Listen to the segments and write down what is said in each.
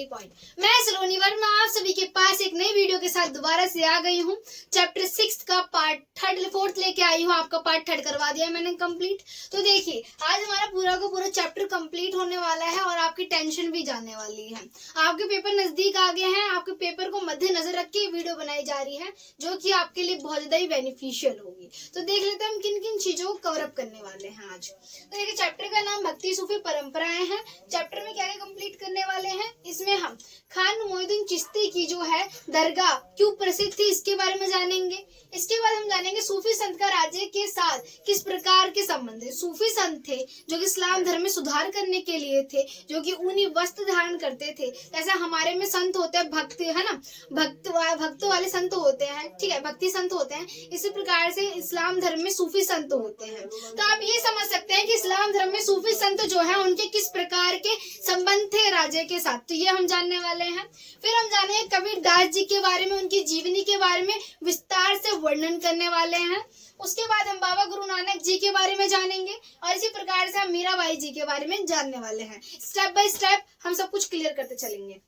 Point. मैं सलोनी वर्मा आप सभी के पास एक नई वीडियो के साथ दोबारा से आ गई हूँ। चैप्टर 6 का पार्ट 4 लेके आई हूँ। आपका पार्ट 3 करवा दिया मैंने कंप्लीट। तो देखिए आज हमारा पूरा का पूरा चैप्टर कंप्लीट होने वाला है और आपकी टेंशन भी जाने वाली है। आपके पेपर नजदीक आ गए हैं। आपके पेपर को मद्देनजर रख के वीडियो बनाई जा रही है जो कि आपके लिए बहुत ज्यादा ही बेनिफिशियल होगी। तो देख लेते हैं हम किन किन चीजों को कवर अप करने वाले हैं आज। तो देखिए चैप्टर का नाम भक्ति सूफी परंपराएं है। चैप्टर में क्या कंप्लीट करने वाले हैं, इसमें हम खान मोइनुद्दीन चिश्ती की जो है दरगाह क्यों प्रसिद्ध थी इसके बारे में जानेंगे। इसके बाद हम जानेंगे सूफी संत का राज्य के साथ किस प्रकार के संबंध है। सूफी संत थे जो कि इस्लाम धर्म में सुधार करने के लिए थे, जो कि ऊनी वस्त्र धारण करते थे। जैसे हमारे में संत होते हैं भक्त, है ना, भक्त वाले संत होते हैं, ठीक है, भक्ति संत होते हैं। इसी प्रकार से इस्लाम धर्म में सूफी संत होते हैं। तो आप ये समझ सकते हैं कि इस्लाम धर्म में सूफी संत जो है उनके किस प्रकार के संबंध थे राज्य के साथ। तो ये हम जानने वाले हैं। फिर हम जानेंगे कबीर दास जी के बारे में, उनकी जीवनी के बारे में विस्तार से वर्णन करने वाले हैं। उसके बाद हम बाबा गुरु नानक जी के बारे में जानेंगे और इसी प्रकार से हम मीराबाई जी के बारे में जानने वाले हैं। स्टेप बाय स्टेप हम सब कुछ क्लियर करते चलेंगे।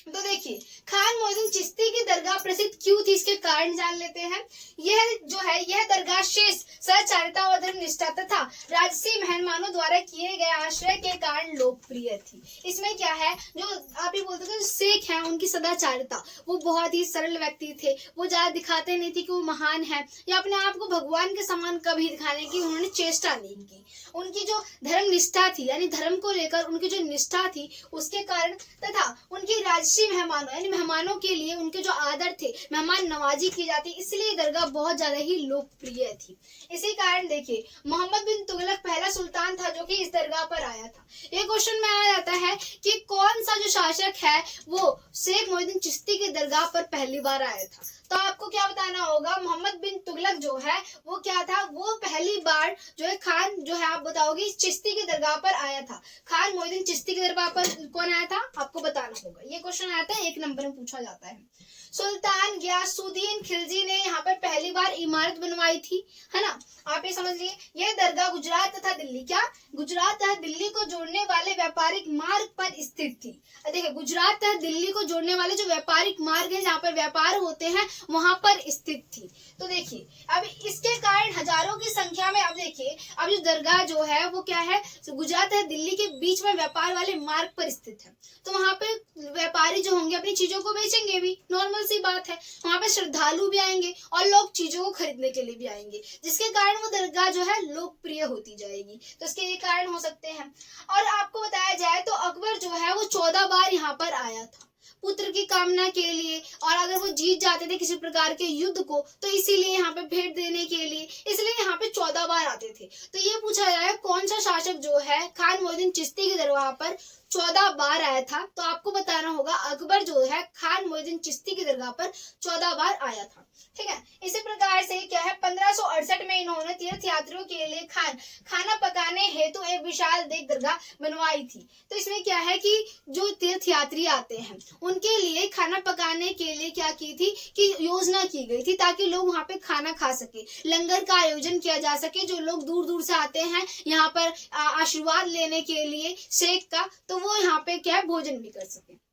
तो देखिए खान मोइनुद्दीन चिश्ती की दरगाह प्रसिद्ध क्यों थी, इसके कारण जान लेते हैं। यह दरगाह शेष सदाचारिता और धर्म निष्ठा तथा राजसी मेहमानों द्वारा किए गए आश्रय के कारण लोकप्रिय थी। इसमें क्या है, जो आप ये बोलते हैं शेख हैं, उनकी सदाचारिता, वो बहुत ही सरल व्यक्ति थे। वो ज्यादा दिखाते नहीं थे कि वो महान है या अपने आप को भगवान के समान कभी दिखाने की उन्होंने चेष्टा नहीं की। उनकी जो धर्म निष्ठा थी, यानी धर्म को लेकर उनकी जो निष्ठा थी, उसके कारण तथा उनकी राजसी मेहमानों यानी मेहमानों के लिए उनके जो आदर थे, मेहमान नवाजी की जाती, इसलिए दरगाह बहुत ज्यादा ही लोकप्रिय थी। इसी कारण देखिए मोहम्मद बिन तुगलक पहला सुल्तान था जो कि इस दरगाह पर आया था। ये क्वेश्चन में आ जाता है कि कौन सा जो शासक है वो शेख मोइनुद्दीन चिश्ती की दरगाह पर पहली बार आया था। तो आपको क्या बताना होगा, मोहम्मद बिन तुगलक जो है वो क्या था, वो पहली बार जो है खान जो है आप बताओगे चिश्ती की दरगाह पर आया था। खान मोइनुद्दीन चिश्ती की दरगाह पर कौन आया था आपको बताना होगा। ये क्वेश्चन आता है, 1 नंबर में पूछा जाता है। सुल्तान गियासुद्दीन खिलजी ने यहाँ पर पहली बार इमारत बनवाई थी, है ना। आप ये समझ लिए यह दरगाह गुजरात तथा दिल्ली, क्या गुजरात तथा दिल्ली को जोड़ने वाले व्यापारिक मार्ग पर स्थित थी। देखिए गुजरात तथा दिल्ली को जोड़ने वाले जो व्यापारिक मार्ग है जहाँ पर व्यापार होते हैं वहां पर स्थित थी। तो देखिए अब इसके कारण हजारों की संख्या में, अब देखिए अब जो दरगाह जो है वो क्या है, गुजरात तथा दिल्ली के बीच में व्यापार वाले मार्ग पर स्थित है। तो वहां पे व्यापारी जो होंगे अपनी चीजों को बेचेंगे भी, नॉर्मल सी बात है। वहां पे श्रद्धालु भी आएंगे और लोग चीजों को खरीदने के लिए भी आएंगे, जिसके कारण वो दरगाह जो है लोकप्रिय होती जाएगी। तो इसके ये कारण हो सकते हैं। और आपको बताया जाए तो अकबर जो है वो 14 बार यहाँ पर आया था पुत्र की कामना के लिए, और अगर वो जीत जाते थे किसी प्रकार के युद्ध को तो इसीलिए यहाँ पे भेंट देने के लिए, इसलिए यहाँ पे 14 बार आते थे। तो ये पूछा जाए कौन सा शासक जो है खान मोइनुद्दीन चिश्ती की दरगाह पर 14 बार आया था, तो आपको बताना होगा अकबर जो है खान मोइनुद्दीन चिश्ती की दरगाह पर 14 बार आया था, ठीक है। इसी प्रकार से क्या है 1568 में इन्होंने तीर्थ यात्रियों के लिए खाना पकाने हेतु एक विशाल देख दरगाह बनवाई थी। तो इसमें क्या है कि जो तीर्थ यात्री आते हैं उनके लिए खाना पकाने के लिए क्या की थी कि योजना की गई थी ताकि लोग वहां पे खाना खा सके, लंगर का आयोजन किया जा सके। जो लोग दूर दूर से आते हैं यहाँ पर आशीर्वाद लेने के लिए शेख का, तो वो यहाँ पे क्या है भोजन भी कर सके।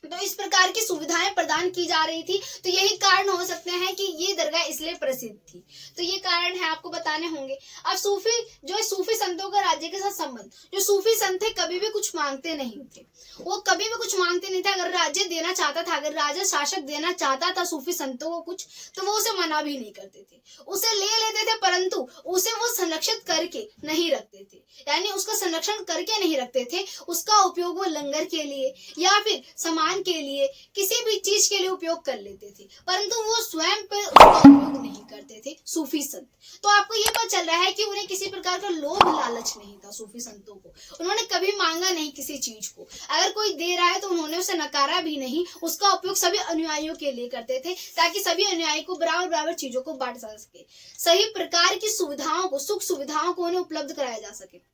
तो इस प्रकार की सुविधाएं प्रदान की जा रही थी। तो यही कारण हो सकते हैं कि ये दरगाह इसलिए प्रसिद्ध थी। तो ये कारण है आपको बताने होंगे। अब सूफी संतों का राज्य के साथ संबंध, जो सूफी संत थे कभी भी कुछ मांगते नहीं थे, वो कभी भी कुछ मांगते नहीं थे। अगर राज्य देना चाहता था, अगर राजा शासक देना चाहता था सूफी संतों को कुछ, तो वो उसे मना भी नहीं करते थे, उसे ले लेते थे, परंतु उसे वो संरक्षित करके नहीं रखते थे, यानी उसका संरक्षण करके नहीं रखते थे। उसका उपयोग वो लंगर के लिए या फिर सामान के लिए, किसी भी चीज के लिए उपयोग कर लेते थे, परंतु वो स्वयं पर उसका उपयोग नहीं करते थे सूफी संत। तो आपको ये पता चल रहा है कि उन्हें किसी प्रकार का लोभ लालच नहीं था। सूफी संतों को उन्होंने कभी मांगा नहीं किसी चीज को, अगर कोई दे रहा है तो उन्होंने उसे नकारा भी नहीं। उसका उपयोग सभी अनुयायियों के लिए करते थे ताकि सभी अनुयायी को बराबर बराबर चीजों को बांट सके, सही प्रकार की सुविधाओं को, सुख सुविधाओं को उन्हें उपलब्ध कराया जा सके।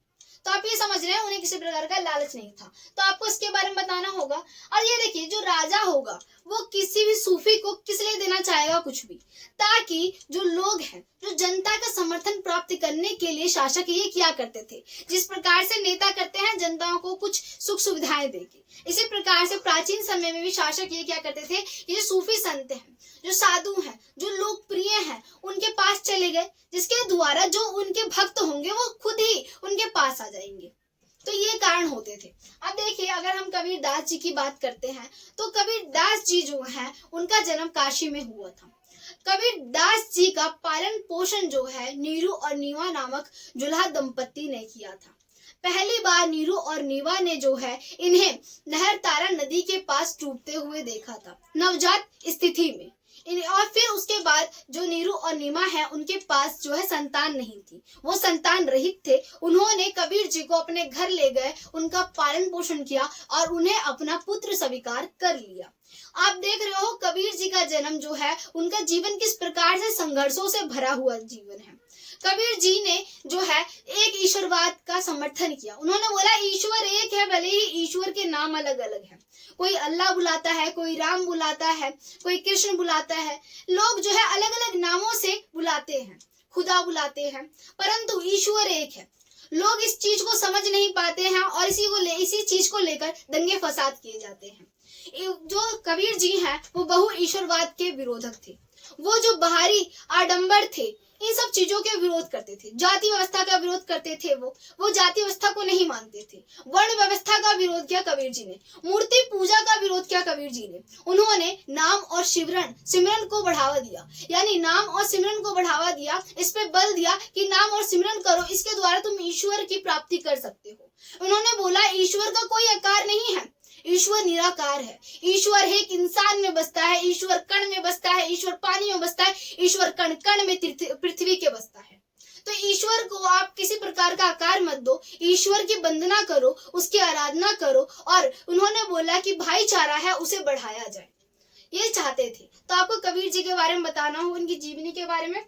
तो आप ये समझ रहे हैं उन्हें किसी प्रकार का लालच नहीं था। तो आपको इसके बारे में बताना होगा। और ये देखिए जो राजा होगा वो किसी भी सूफी को किस लिए देना चाहेगा? कुछ भी, ताकि जो लोग हैं, जो जनता का समर्थन प्राप्त करने के लिए शासक ये किया करते थे। जिस प्रकार से नेता करते हैं जनताओं को कुछ सुख सुविधाएं देके, इसी प्रकार से प्राचीन समय में भी शासक ये क्या करते थे, ये सूफी संत हैं, जो साधु हैं, जो लोकप्रिय हैं, उनके पास चले गए, जिसके द्वारा जो उनके भक्त होंगे वो खुद ही उनके पास आ जाएंगे। तो ये कारण होते थे। अब देखिए, अगर हम कबीर दास जी की बात करते हैं तो कबीर दास जी जो है उनका जन्म काशी में हुआ था। कबीर दास जी का पालन पोषण जो है नीरू और नीवा नामक जुल्हा दंपत्ति ने किया था। पहली बार नीरू और नीवा ने जो है इन्हें नहर तारा नदी के पास डूबते हुए देखा था, नवजात स्थिति में। और फिर उसके बाद जो नीरू और नीमा है उनके पास जो है संतान नहीं थी, वो संतान रहित थे। उन्होंने कबीर जी को अपने घर ले गए, उनका पालन पोषण किया और उन्हें अपना पुत्र स्वीकार कर लिया। आप देख रहे हो कबीर जी का जन्म जो है, उनका जीवन किस प्रकार से संघर्षों से भरा हुआ जीवन है। कबीर जी ने जो है एक ईश्वरवाद का समर्थन किया। उन्होंने बोला ईश्वर एक है, भले ही ईश्वर के नाम अलग अलग हैं। कोई अल्लाह बुलाता है, कोई राम बुलाता है, कोई कृष्ण बुलाता है, लोग जो है अलग अलग नामों से बुलाते हैं, खुदा बुलाते हैं, परंतु ईश्वर एक है। लोग इस चीज को समझ नहीं पाते हैं और इसी चीज को लेकर दंगे फसाद किए जाते हैं। जो कबीर जी हैं वो बहु ईश्वरवाद के विरोधक थे। वो जो बाहरी आडंबर थे, इन सब चीजों के विरोध करते थे। जाति व्यवस्था का विरोध करते थे। वो जाति व्यवस्था को नहीं मानते थे। वर्ण व्यवस्था का विरोध किया कबीर जी ने। मूर्ति पूजा का विरोध किया कबीर जी ने। उन्होंने नाम और सिमरन को बढ़ावा दिया, यानी नाम और सिमरन को बढ़ावा दिया। इस पे बल दिया कि नाम और सिमरन करो, इसके द्वारा तुम ईश्वर की प्राप्ति कर सकते हो। उन्होंने बोला ईश्वर का कोई आकार नहीं है, ईश्वर निराकार है। ईश्वर एक इंसान में बसता है, ईश्वर कण में बसता है, ईश्वर पानी में बसता है, ईश्वर कण कण में पृथ्वी के बसता है। तो ईश्वर को आप किसी प्रकार का आकार मत दो, ईश्वर की वंदना करो, उसकी आराधना करो। और उन्होंने बोला कि भाईचारा है उसे बढ़ाया जाए, ये चाहते थे। तो आपको कबीर जी के बारे में बताना हो, उनकी जीवनी के बारे में।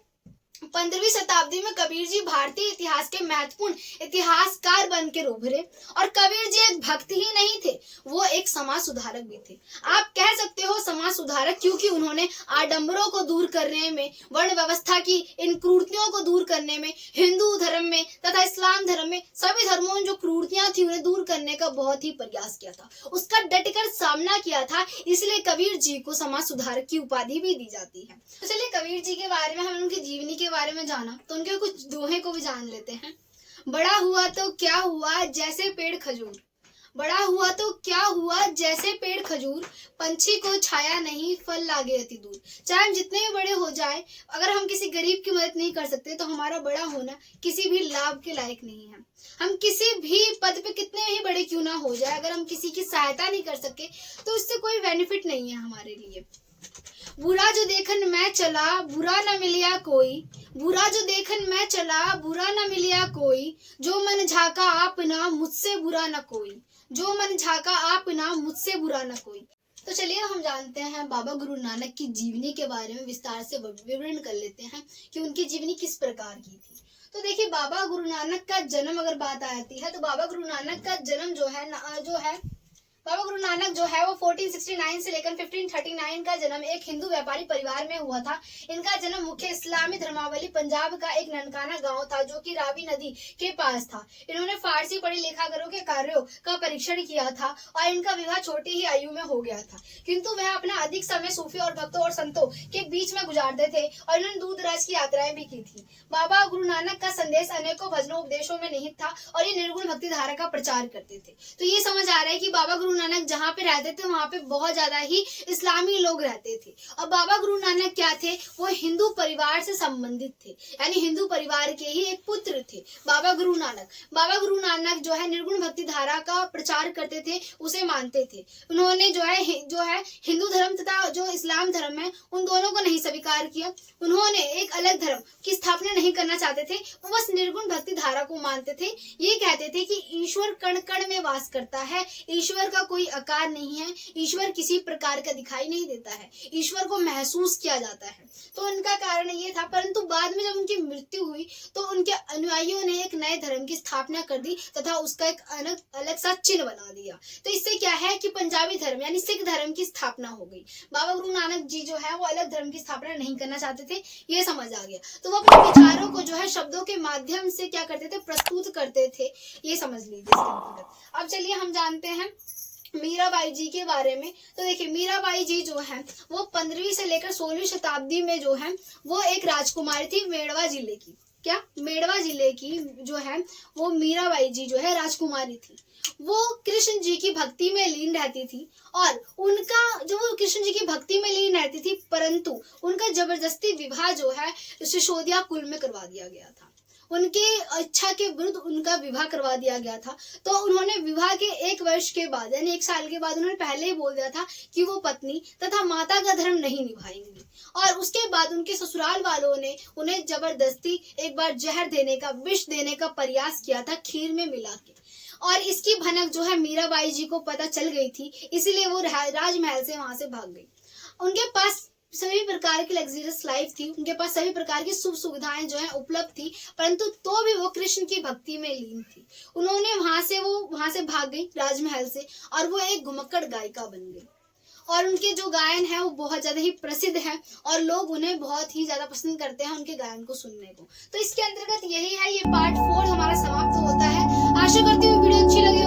15वीं शताब्दी में कबीर जी भारतीय इतिहास के महत्वपूर्ण इतिहासकार बन के उभरे। और कबीर जी एक भक्त ही नहीं थे, वो एक समाज सुधारक भी थे। आप कह सकते हो समाज सुधारक, क्योंकि उन्होंने आडंबरों को दूर करने में, वर्ण व्यवस्था की इन क्रूरतियों को दूर करने में, हिंदू धर्म में तथा इस्लाम धर्म में, सभी धर्मों में जो क्रूरतियां थी उन्हें दूर करने का बहुत ही प्रयास किया था, उसका डटकर सामना किया था। इसलिए कबीर जी को समाज सुधारक की उपाधि भी दी जाती है। तो चलिए कबीर जी के बारे में, हम उनकी जीवनी के बारे में जाना तो उनके कुछ दोहे को भी जान लेते हैं। बड़ा हुआ तो क्या हुआ जैसे पेड़ खजूर, बड़ा हुआ तो क्या हुआ जैसे पेड़ खजूर, पंछी को छाया नहीं फल लागे अति दूर। चाहे हम जितने भी बड़े हो जाए, अगर हम किसी गरीब की मदद नहीं कर सकते तो हमारा बड़ा होना किसी भी लाभ के लायक नहीं है। हम किसी भी पद पे कितने ही बड़े क्यों ना हो जाए, अगर हम किसी की सहायता नहीं कर सके तो इससे कोई बेनिफिट नहीं है हमारे लिए। बुरा जो देखन मैं चला बुरा न मिलिया कोई, बुरा जो देखन मैं चला बुरा न मिलिया कोई, जो मन झाका आप ना मुझसे बुरा न कोई, जो मन झाका आप ना मुझसे बुरा न कोई। तो चलिए हम जानते हैं बाबा गुरु नानक की जीवनी के बारे में, विस्तार से विवरण कर लेते हैं कि उनकी जीवनी किस प्रकार की थी। तो देखिए, बाबा गुरु नानक का जन्म अगर बात आती है तो बाबा गुरु नानक का जन्म जो है बाबा गुरु नानक जो है वो 1469 से लेकर 1539 का जन्म एक हिंदू व्यापारी परिवार में हुआ था। इनका जन्म मुख्य इस्लामी धर्मावली पंजाब का एक ननकाना गांव था जो कि रावी नदी के पास था। इन्होंने फारसी पढ़े लेखाकारों के कार्यों का परीक्षण किया था और इनका विवाह छोटी ही आयु में हो गया था, किंतु वह अपना अधिक समय सूफी और भक्तों और संतों के बीच में गुजारते थे और इन्होंने दूर दराज की यात्राएं भी की थी। बाबा गुरु नानक का संदेश अनेकों भजनों उपदेशों में निहित था और ये निर्गुण भक्ति धारा का प्रचार करते थे। तो ये समझ आ रहा है कि बाबा गुरु नानक जहाँ पे रहते थे वहां पे बहुत ज्यादा ही इस्लामी लोग रहते थे। और बाबा गुरु नानक क्या थे, वो हिंदू परिवार से संबंधित थे, यानी हिंदू परिवार के ही एक पुत्र थे बाबा गुरु नानक जो है निर्गुण भक्ति धारा का प्रचार करते थे, उसे मानते थे। उन्होंने जो है हिंदू धर्म तथा जो इस्लाम धर्म है उन दोनों को नहीं स्वीकार किया। उन्होंने एक अलग धर्म की स्थापना नहीं करना चाहते थे, वो बस निर्गुण भक्ति धारा को मानते थे। ये कहते थे कि ईश्वर कण कण में वास करता है, ईश्वर का कोई आकार नहीं है, ईश्वर किसी प्रकार का दिखाई नहीं देता है, ईश्वर को महसूस किया जाता है। तो उनका कारण ये था, परंतु बाद में जब उनकी मृत्यु हुई तो उनके अनुयायियों ने एक नए धर्म की स्थापना कर दी तथा उसका एक अलग सा चिन्ह बना दिया। तो इससे क्या है कि पंजाबी धर्म यानी सिख धर्म की स्थापना हो गई। बाबा गुरु नानक जी जो है वो अलग धर्म की स्थापना नहीं करना चाहते थे, ये समझ आ गया। तो वो अपने विचारों को जो है शब्दों के माध्यम से क्या करते थे, प्रस्तुत करते थे, ये समझ लीजिए इसके अंतर्गत। अब चलिए हम जानते हैं मीराबाई जी के बारे में। तो देखिए मीराबाई जी जो है वो 15वीं से लेकर 16वीं शताब्दी में जो है वो एक राजकुमारी थी मेड़वा जिले की। क्या मेड़वा जिले की जो है वो मीराबाई जी जो है राजकुमारी थी। वो कृष्ण जी की भक्ति में लीन रहती थी और उनका जो वो कृष्ण जी की भक्ति में लीन रहती थी, परंतु उनका जबरदस्ती विवाह जो है सिसोदिया कुल में करवा दिया गया था। उनके इच्छा के विरुद्ध उनका विवाह करवा दिया गया था। तो उन्होंने विवाह के 1 वर्ष के बाद यानी 1 साल के बाद उन्होंने पहले ही बोल दिया था कि वो पत्नी तथा माता का धर्म नहीं निभाएंगी। और उसके बाद उनके ससुराल वालों ने उन्हें जबरदस्ती एक बार जहर देने का, विष देने का प्रयास किया था खीर में मिला के। और इसकी भनक जो है मीराबाई जी को पता चल गई थी, इसीलिए वो राजमहल से वहां से भाग गई। उनके पास सभी प्रकार की लग्जरियस लाइफ थी, उनके पास सभी प्रकार की सुख सुविधाएं जो है उपलब्ध थी, परंतु तो भी वो कृष्ण की भक्ति में लीन थी। उन्होंने वहां से भाग गई राजमहल से और वो एक घुमक्कड़ गायिका बन गई। और उनके जो गायन है वो बहुत ज्यादा ही प्रसिद्ध है और लोग उन्हें बहुत ही ज्यादा पसंद करते हैं उनके गायन को सुनने को। तो इसके अंतर्गत यही है, ये पार्ट 4 हमारा समाप्त होता है। आशा करती हूँ वीडियो अच्छी लगी।